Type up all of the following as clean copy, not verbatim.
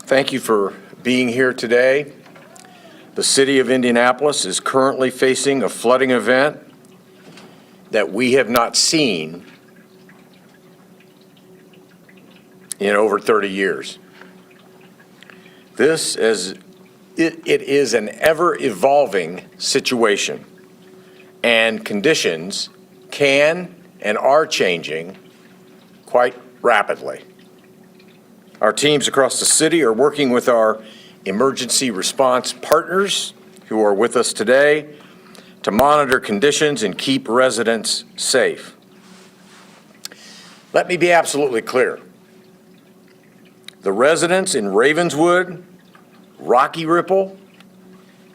Thank you for being here today. The city of Indianapolis is currently facing a flooding event that we have not seen in over 30 years. It is an ever-evolving situation, and conditions can and are changing quite rapidly. Our teams across the city are working with our emergency response partners who are with us today to monitor conditions and keep residents safe. Let me be absolutely clear. The residents in Ravenswood, Rocky Ripple,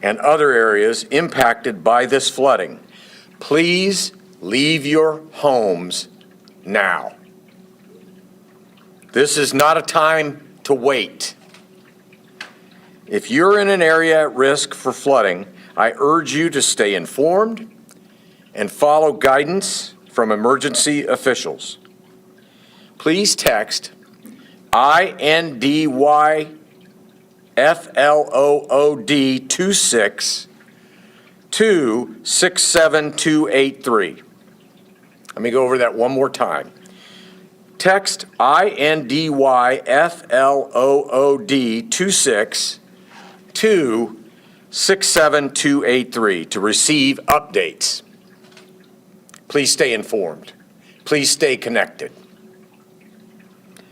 and other areas impacted by this flooding, please leave your homes now. This is not a time to wait. If you're in an area at risk for flooding, I urge you to stay informed and follow guidance from emergency officials. Please text INDYFLOOD 26 to 67283. Let me go over that one more time. Text INDYFLOOD 26 to 67283 to receive updates. Please stay informed. Please stay connected.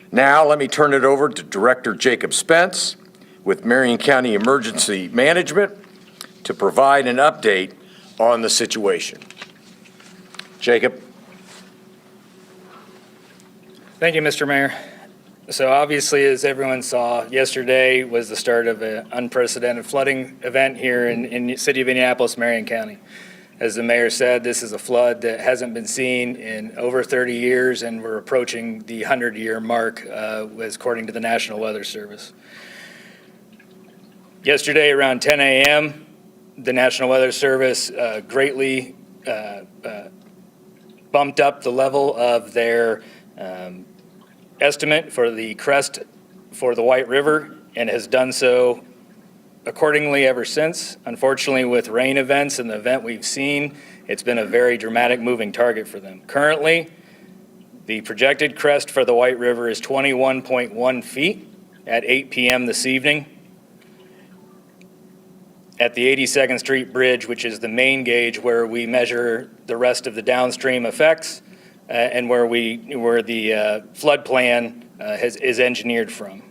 Now let me turn it over to Director Jacob Spence with Marion County Emergency Management to provide an update on the situation. Jacob. Thank you, Mr. Mayor. So obviously, as everyone saw, yesterday was the start of an unprecedented flooding event here in the city of Indianapolis, Marion County. As the mayor said, this is a flood that hasn't been seen in over 30 years, and we're approaching the 100-year mark, according to the National Weather Service. Yesterday, around 10 a.m., the National Weather Service greatly bumped up the level of their estimate for the crest for the White River, and has done so accordingly ever since. Unfortunately, with rain events and the event we've seen, it's been a very dramatic moving target for them. Currently, the projected crest for the White River is 21.1 feet at 8 p.m. this evening. At the 82nd Street Bridge, which is the main gauge where we measure the rest of the downstream effects, and where the flood plan is engineered from.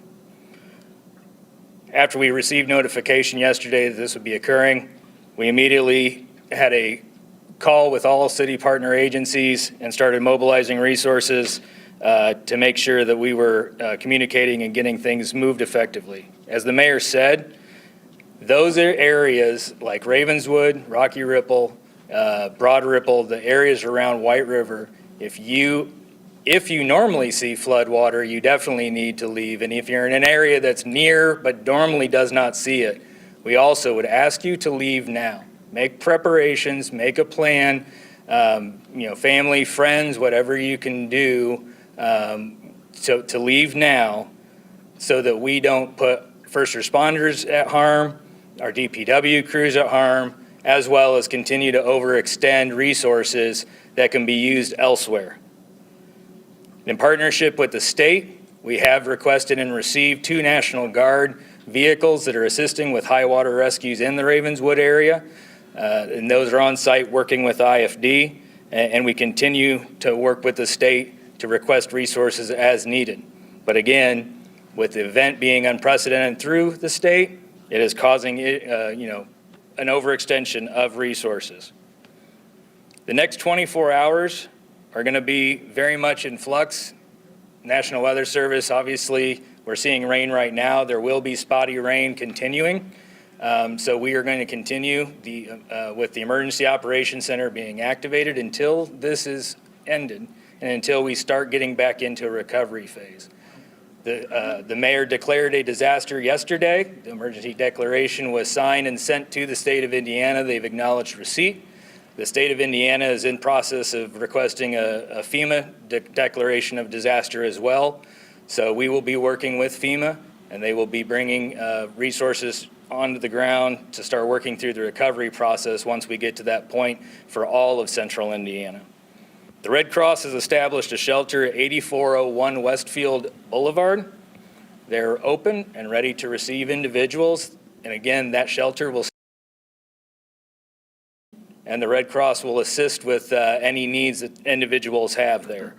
After we received notification yesterday that this would be occurring, we immediately had a call with all city partner agencies and started mobilizing resources to make sure that we were communicating and getting things moved effectively. As the mayor said, those are areas like Ravenswood, Rocky Ripple, Broad Ripple, the areas around White River. If you normally see flood water, you definitely need to leave. And if you're in an area that's near but normally does not see it, we also would ask you to leave now. Make preparations, make a plan, family, friends, whatever you can do to leave now, so that we don't put first responders at harm, our DPW crews at harm, as well as continue to overextend resources that can be used elsewhere. In partnership with the state, we have requested and received 2 National Guard vehicles that are assisting with high water rescues in the Ravenswood area, and those are on site working with IFD, and we continue to work with the state to request resources as needed. But again, with the event being unprecedented through the state, it is causing an overextension of resources. The next 24 hours are going to be very much in flux. National Weather Service, obviously, we're seeing rain right now. There will be spotty rain continuing. So we are going to continue with the Emergency Operations Center being activated until this is ended and until we start getting back into a recovery phase. The mayor declared a disaster yesterday. The emergency declaration was signed and sent to the state of Indiana. They've acknowledged receipt. The state of Indiana is in process of requesting a FEMA declaration of disaster as well. So we will be working with FEMA and they will be bringing resources onto the ground to start working through the recovery process once we get to that point for all of central Indiana. The Red Cross has established a shelter at 8401 Westfield Boulevard. They're open and ready to receive individuals, and again, that shelter will, and the Red Cross will assist with any needs that individuals have there.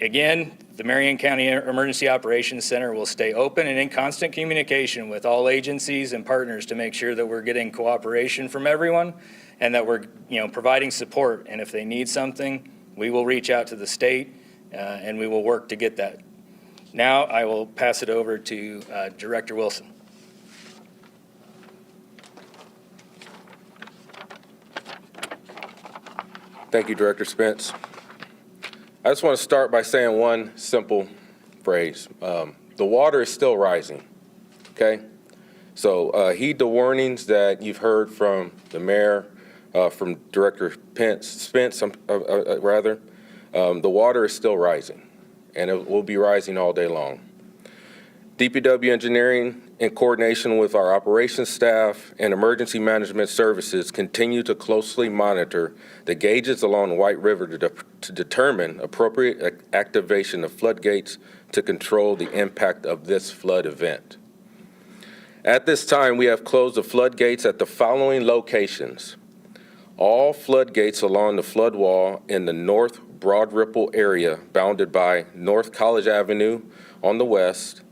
Again, the Marion County Emergency Operations Center will stay open and in constant communication with all agencies and partners to make sure that we're getting cooperation from everyone and that we're providing support. And if they need something, we will reach out to the state and we will work to get that. Now I will pass it over to Director Wilson. Thank you, Director Spence. I just want to start by saying one simple phrase. The water is still rising, okay? So heed the warnings that you've heard from the mayor, from Director Spence, rather. The water is still rising, and it will be rising all day long. DPW Engineering, in coordination with our operations staff and emergency management services, continue to closely monitor the gauges along White River to determine appropriate activation of floodgates to control the impact of this flood event. At this time, we have closed the floodgates at the following locations. All floodgates along the flood wall in the North Broad Ripple area, bounded by North College Avenue on the west,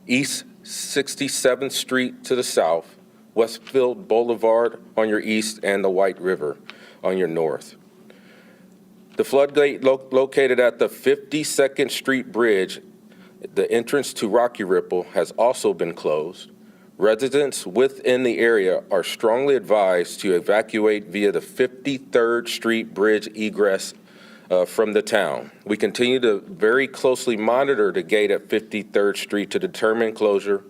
East 67th Street to the south, Westfield Boulevard on your east, and the White River on your north. The floodgate located at the 52nd Street Bridge, the entrance to Rocky Ripple, has also been closed. Residents within the area are strongly advised to evacuate via the 53rd Street Bridge egress from the town. We continue to very closely monitor the gate at 53rd Street to determine closure.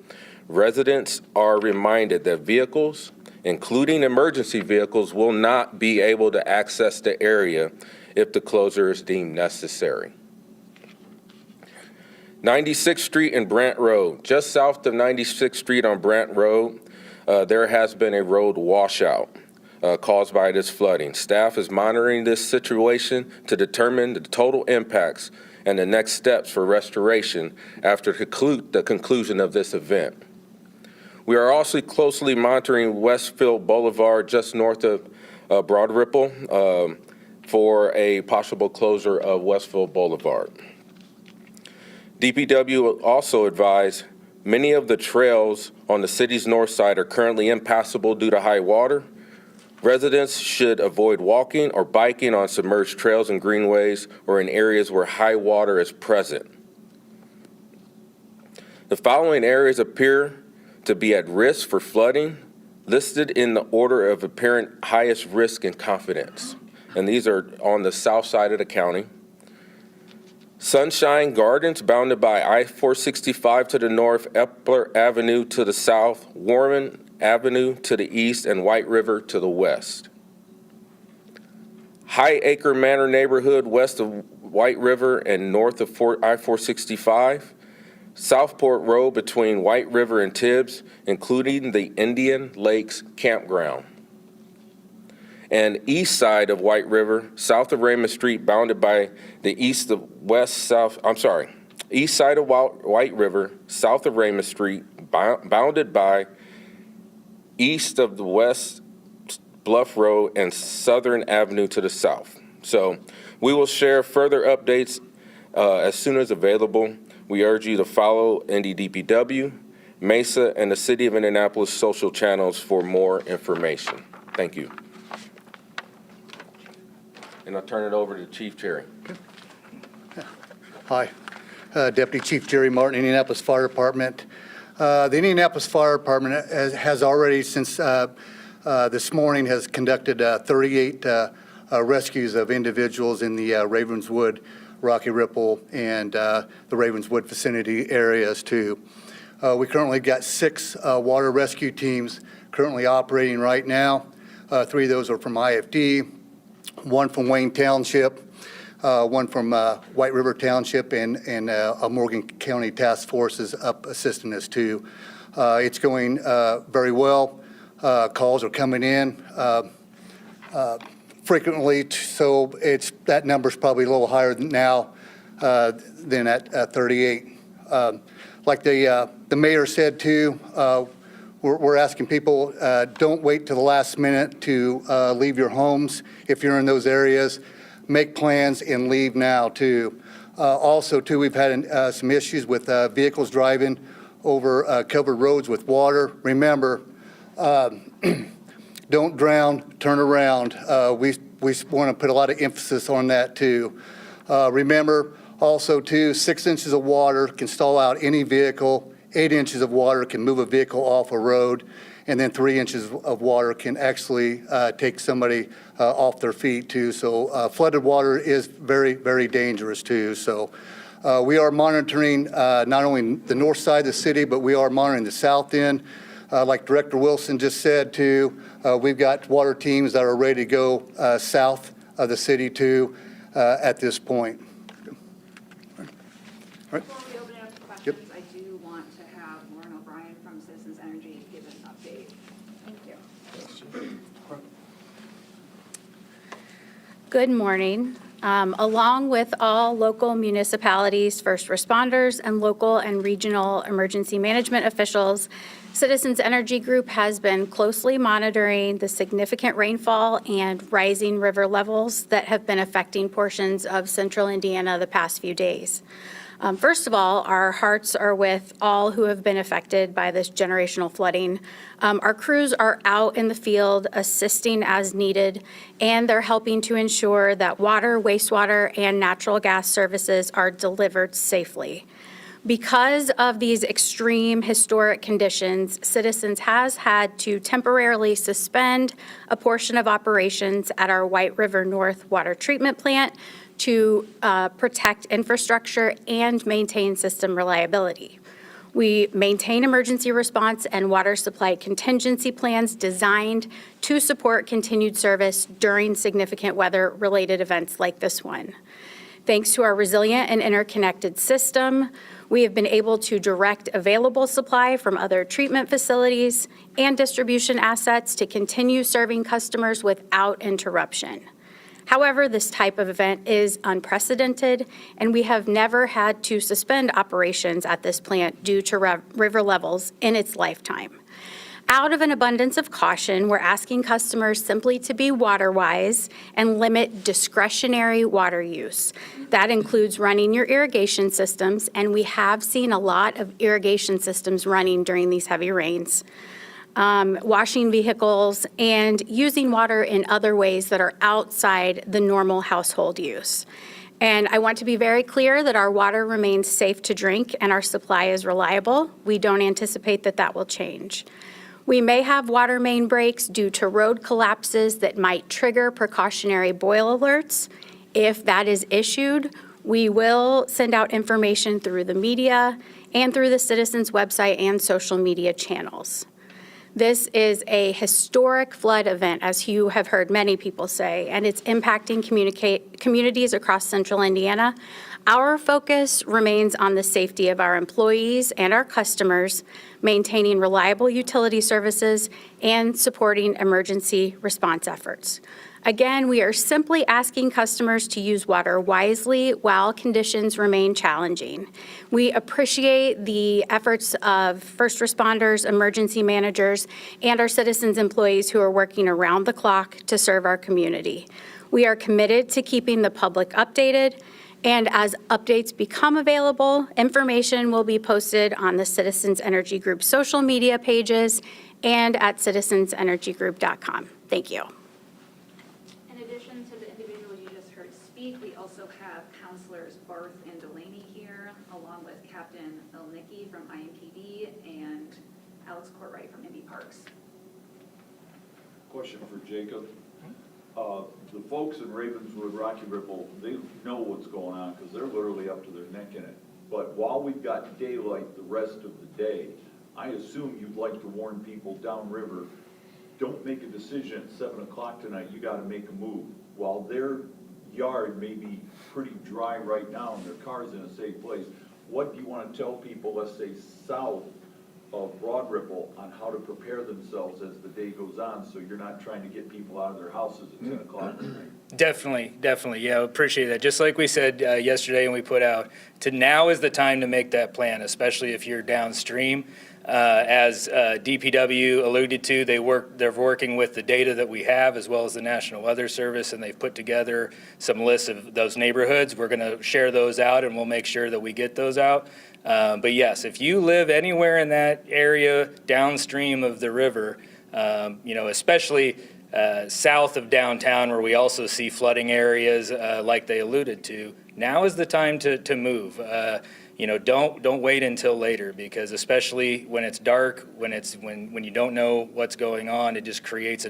Residents are reminded that vehicles, including emergency vehicles, will not be able to access the area if the closure is deemed necessary. 96th Street and Brant Road. Just south of 96th Street on Brant Road, there has been a road washout caused by this flooding. Staff is monitoring this situation to determine the total impacts and the next steps for restoration after the conclusion of this event. We are also closely monitoring Westfield Boulevard just north of Broad Ripple for a possible closure of Westfield Boulevard. DPW also advised many of the trails on the city's north side are currently impassable due to high water. Residents should avoid walking or biking on submerged trails and greenways or in areas where high water is present. The following areas appear to be at risk for flooding, listed in the order of apparent highest risk and confidence. And these are on the south side of the county. Sunshine Gardens, bounded by I-465 to the north, Epler Avenue to the south, Warren Avenue to the east, and White River to the west. High Acre Manor neighborhood west of White River and north of I-465. Southport Road between White River and Tibbs, including the Indian Lakes Campground. And east side of White River, south of Raymond Street, bounded by the east side of White River, south of Raymond Street, bounded by east of the West Bluff Road and Southern Avenue to the south. So we will share further updates as soon as available. We urge you to follow NDDPW, MESA, and the City of Indianapolis social channels for more information. Thank you. And I'll turn it over to Chief Cherry. Hi, Deputy Chief Jerry Martin, Indianapolis Fire Department. The Indianapolis Fire Department has already, since this morning, has conducted 38 rescues of individuals in the Ravenswood, Rocky Ripple, and the Ravenswood vicinity areas too. We currently got 6 water rescue teams currently operating right now. 3 of those are from IFD, 1 from Wayne Township, one from White River Township, and a Morgan County task force is up assisting us too. It's going very well. Calls are coming in frequently, so that number's probably a little higher now than at 38. Like the mayor said too, we're asking people, don't wait till the last minute to leave your homes. If you're in those areas, make plans and leave now too. Also too, we've had some issues with vehicles driving over covered roads with water. Remember, don't drown, turn around. We want to put a lot of emphasis on that too. Remember also too, 6 inches of water can stall out any vehicle. 8 inches of water can move a vehicle off a road, and then 3 inches of water can actually take somebody off their feet too. So flooded water is very, very dangerous too. So we are monitoring not only the north side of the city, but we are monitoring the south end. Like Director Wilson just said too, we've got water teams that are ready to go south of the city too at this point. All right. Before we open it up to questions, I do want to have Lauren O'Brien from Citizens Energy give an update. Thank you. Good morning. Along with all local municipalities, first responders, and local and regional emergency management officials, Citizens Energy Group has been closely monitoring the significant rainfall and rising river levels that have been affecting portions of central Indiana the past few days. First of all, our hearts are with all who have been affected by this generational flooding. Our crews are out in the field assisting as needed, and they're helping to ensure that water, wastewater, and natural gas services are delivered safely. Because of these extreme historic conditions, Citizens has had to temporarily suspend a portion of operations at our White River North water treatment plant to protect infrastructure and maintain system reliability. We maintain emergency response and water supply contingency plans designed to support continued service during significant weather-related events like this one. Thanks to our resilient and interconnected system, we have been able to direct available supply from other treatment facilities and distribution assets to continue serving customers without interruption. However, this type of event is unprecedented, and we have never had to suspend operations at this plant due to river levels in its lifetime. Out of an abundance of caution, we're asking customers simply to be water-wise and limit discretionary water use. That includes running your irrigation systems, and we have seen a lot of irrigation systems running during these heavy rains. Washing vehicles, and using water in other ways that are outside the normal household use. And I want to be very clear that our water remains safe to drink and our supply is reliable. We don't anticipate that that will change. We may have water main breaks due to road collapses that might trigger precautionary boil alerts. If that is issued, we will send out information through the media and through the Citizens website and social media channels. This is a historic flood event, as you have heard many people say, and it's impacting communities across central Indiana. Our focus remains on the safety of our employees and our customers, maintaining reliable utility services and supporting emergency response efforts. Again, we are simply asking customers to use water wisely while conditions remain challenging. We appreciate the efforts of first responders, emergency managers, and our Citizens employees who are working around the clock to serve our community. We are committed to keeping the public updated, and as updates become available, information will be posted on the Citizens Energy Group social media pages and at citizensenergygroup.com. Thank you. We also have Councilors Barth and Delaney here, along with Captain Elnicki from IMPD and Alex Courtwright from Indy Parks. Question for Jacob. The folks in Ravenswood, Rocky Ripple, they know what's going on because they're literally up to their neck in it. But while we've got daylight the rest of the day, I assume you'd like to warn people downriver, don't make a decision at 7 o'clock tonight, you got to make a move. While they're yard may be pretty dry right now and their car's in a safe place. What do you want to tell people, let's say, south of Broad Ripple, on how to prepare themselves as the day goes on, so you're not trying to get people out of their houses at 10 o'clock at night? Definitely. Yeah, appreciate that. Just like we said yesterday and we put out, now is the time to make that plan, especially if you're downstream. As DPW alluded to, they're working with the data that we have as well as the National Weather Service, and they've put together some lists of those neighborhoods. We're going to share those out, and we'll make sure that we get those out. But yes, if you live anywhere in that area downstream of the river, especially south of downtown where we also see flooding areas like they alluded to, now is the time to move. Don't wait until later, because especially when it's dark, when you don't know what's going on, it just creates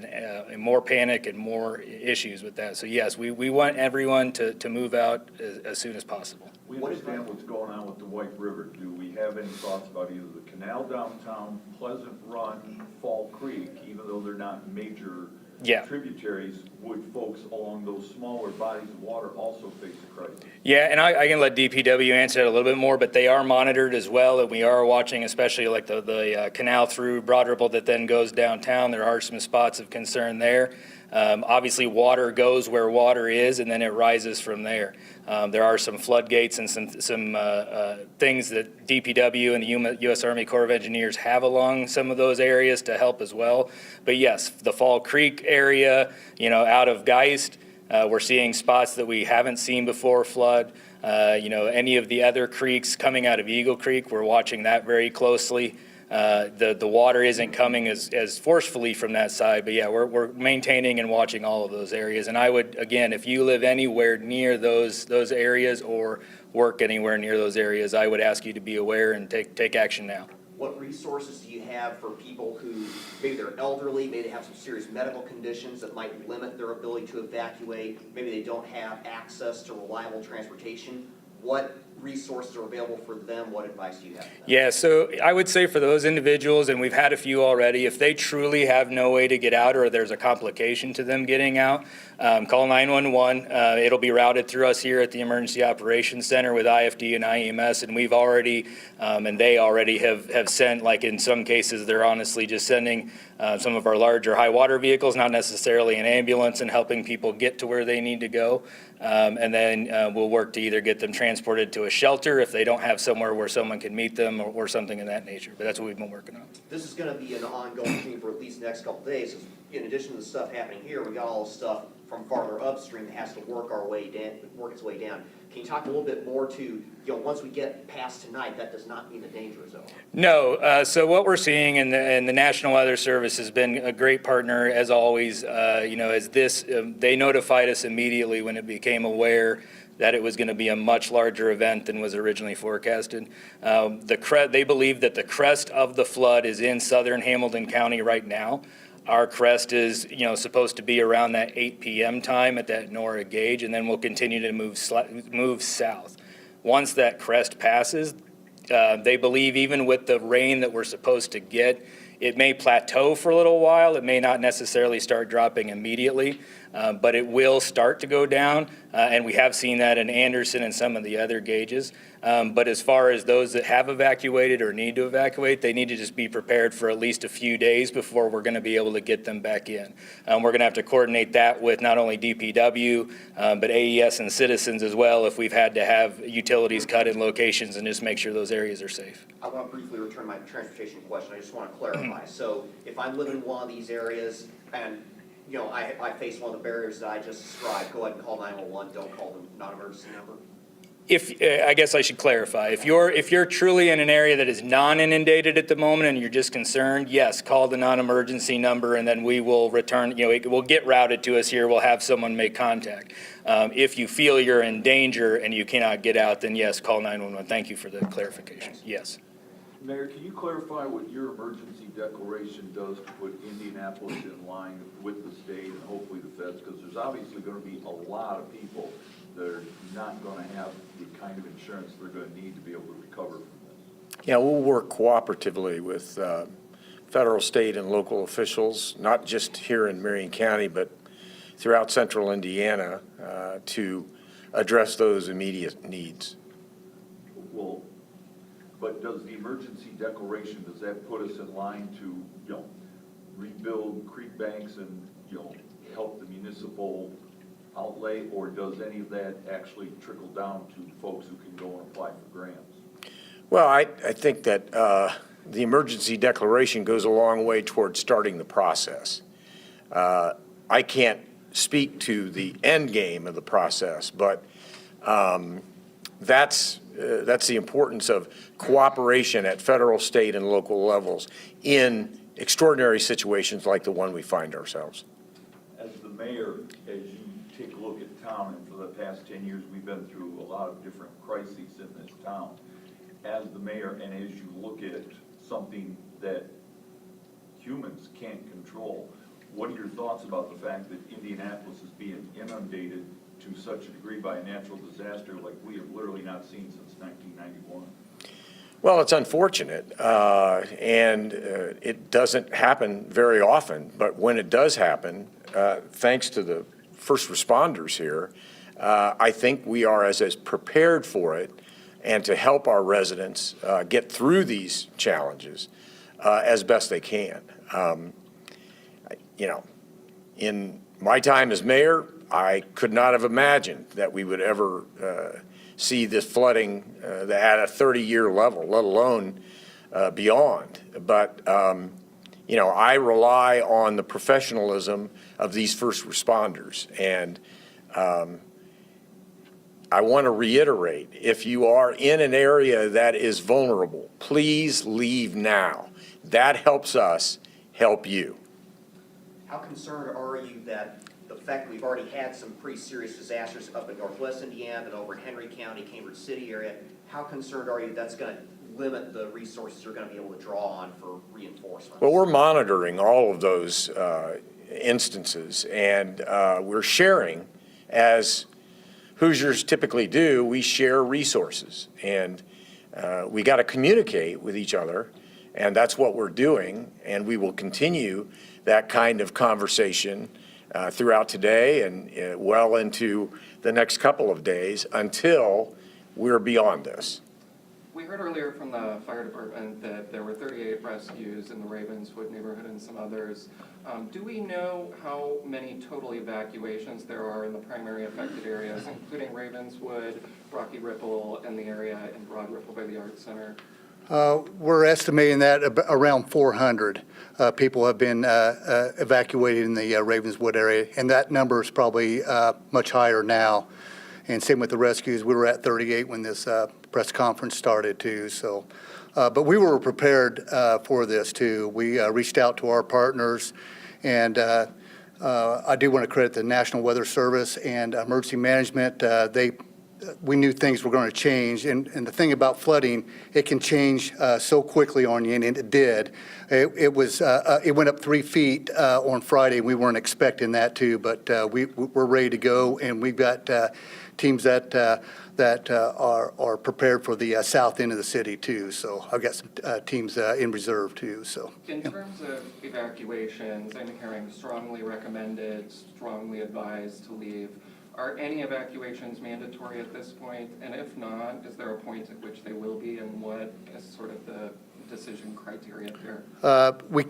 more panic and more issues with that. So yes, we want everyone to move out as soon as possible. We understand what's going on with the White River. Do we have any thoughts about either the canal downtown, Pleasant Run, Fall Creek, even though they're not major tributaries, would folks along those smaller bodies of water also face a crisis? Yeah, and I can let DPW answer that a little bit more, but they are monitored as well, and we are watching, especially like the canal through Broad Ripple that then goes downtown. There are some spots of concern there. Obviously, water goes where water is, and then it rises from there. There are some floodgates and some things that DPW and the U.S. Army Corps of Engineers have along some of those areas to help as well. But yes, the Fall Creek area, out of Geist, we're seeing spots that we haven't seen before flood. Any of the other creeks coming out of Eagle Creek, we're watching that very closely. The water isn't coming as forcefully from that side, but yeah, we're maintaining and watching all of those areas. And I would, again, if you live anywhere near those areas or work anywhere near those areas, I would ask you to be aware and take action now. What resources do you have for people who, maybe they're elderly, maybe they have some serious medical conditions that might limit their ability to evacuate, maybe they don't have access to reliable transportation? What resources are available for them? What advice do you have for them? Yeah, so I would say for those individuals, and we've had a few already, if they truly have no way to get out or there's a complication to them getting out, call 911. It'll be routed through us here at the Emergency Operations Center with IFD and IEMS, and we've already, and they already have sent, like in some cases, they're honestly just sending some of our larger high water vehicles, not necessarily an ambulance, and helping people get to where they need to go. And then we'll work to either get them transported to a shelter if they don't have somewhere where someone can meet them or something of that nature. But that's what we've been working on. This is going to be an ongoing thing for at least the next couple of days. In addition to the stuff happening here, we got all the stuff from farther upstream that has to work its way down. Can you talk a little bit more to, once we get past tonight, that does not mean the danger zone? No. So what we're seeing, and the National Weather Service has been a great partner as always. As this, they notified us immediately when it became aware that it was going to be a much larger event than was originally forecasted. They believe that the crest of the flood is in southern Hamilton County right now. Our crest is, supposed to be around that 8 p.m. time at that Nora gauge, and then we'll continue to move south. Once that crest passes, they believe even with the rain that we're supposed to get, it may plateau for a little while. It may not necessarily start dropping immediately, but it will start to go down, and we have seen that in Anderson and some of the other gauges. But as far as those that have evacuated or need to evacuate, they need to just be prepared for at least a few days before we're going to be able to get them back in. We're going to have to coordinate that with not only DPW, but AES and citizens as well if we've had to have utilities cut in locations and just make sure those areas are safe. I want to briefly return my transportation question. I just want to clarify. So if I live in one of these areas and I face one of the barriers that I just described, go ahead and call 911. Don't call the non-emergency number. I guess I should clarify. If you're truly in an area that is non-inundated at the moment and you're just concerned, yes, call the non-emergency number and then we will return. It will get routed to us here. We'll have someone make contact. If you feel you're in danger and you cannot get out, then yes, call 911. Thank you for the clarification. Yes. Mayor, can you clarify what your emergency declaration does to put Indianapolis in line with the state and hopefully the feds? Because there's obviously going to be a lot of people that are not going to have the kind of insurance they're going to need to be able to recover from this. Yeah, we'll work cooperatively with federal, state, and local officials, not just here in Marion County, but throughout central Indiana to address those immediate needs. Well, but does the emergency declaration, does that put us in line to, rebuild creek banks and, help the municipal outlay, or does any of that actually trickle down to folks who can go and apply for grants? Well, I think that the emergency declaration goes a long way towards starting the process. I can't speak to the end game of the process, but that's the importance of cooperation at federal, state, and local levels in extraordinary situations like the one we find ourselves. As the mayor, as you take a look at town, and for the past 10 years, we've been through a lot of different crises in this town. As the mayor, and as you look at something that humans can't control, what are your thoughts about the fact that Indianapolis is being inundated to such a degree by a natural disaster like we have literally not seen since 1991? Well, it's unfortunate, and it doesn't happen very often, but when it does happen, thanks to the first responders here, I think we are as prepared for it and to help our residents get through these challenges as best they can. In my time as mayor, I could not have imagined that we would ever see this flooding at a 30-year level, let alone beyond. But, I rely on the professionalism of these first responders. And I want to reiterate, if you are in an area that is vulnerable, please leave now. That helps us help you. How concerned are you that the fact that we've already had some pretty serious disasters up in northwest Indiana and over in Henry County, Cambridge City area, how concerned are you that's going to limit the resources you're going to be able to draw on for reinforcements? Well, we're monitoring all of those instances, and we're sharing, as Hoosiers typically do, we share resources. And we got to communicate with each other, and that's what we're doing, and we will continue that kind of conversation throughout today and well into the next couple of days until we're beyond this. We heard earlier from the fire department that there were 38 rescues in the Ravenswood neighborhood and some others. Do we know how many total evacuations there are in the primary affected areas, including Ravenswood, Rocky Ripple, and the area in Broad Ripple by the Arts Center? We're estimating that around 400 people have been evacuated in the Ravenswood area, and that number is probably much higher now. And same with the rescues. We were at 38 when this press conference started too. So, but we were prepared for this too. We reached out to our partners, and I do want to credit the National Weather Service and Emergency Management. We knew things were going to change, and the thing about flooding, it can change so quickly on you, and it did. It went up 3 feet on Friday. We weren't expecting that too, but we're ready to go, and we've got teams that are prepared for the south end of the city too. So I've got some teams in reserve too. So in terms of evacuations, I'm hearing strongly recommended, strongly advised to leave. Are any evacuations mandatory at this point? And if not, is there a point at which they will be, and what is sort of the decision criteria there? we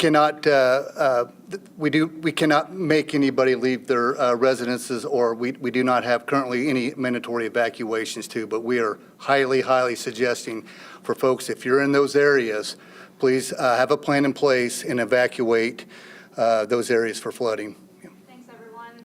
cannot make anybody leave their residences, or we do not have currently any mandatory evacuations too, but we are highly suggesting for folks, if you're in those areas, please have a plan in place and evacuate those areas for flooding.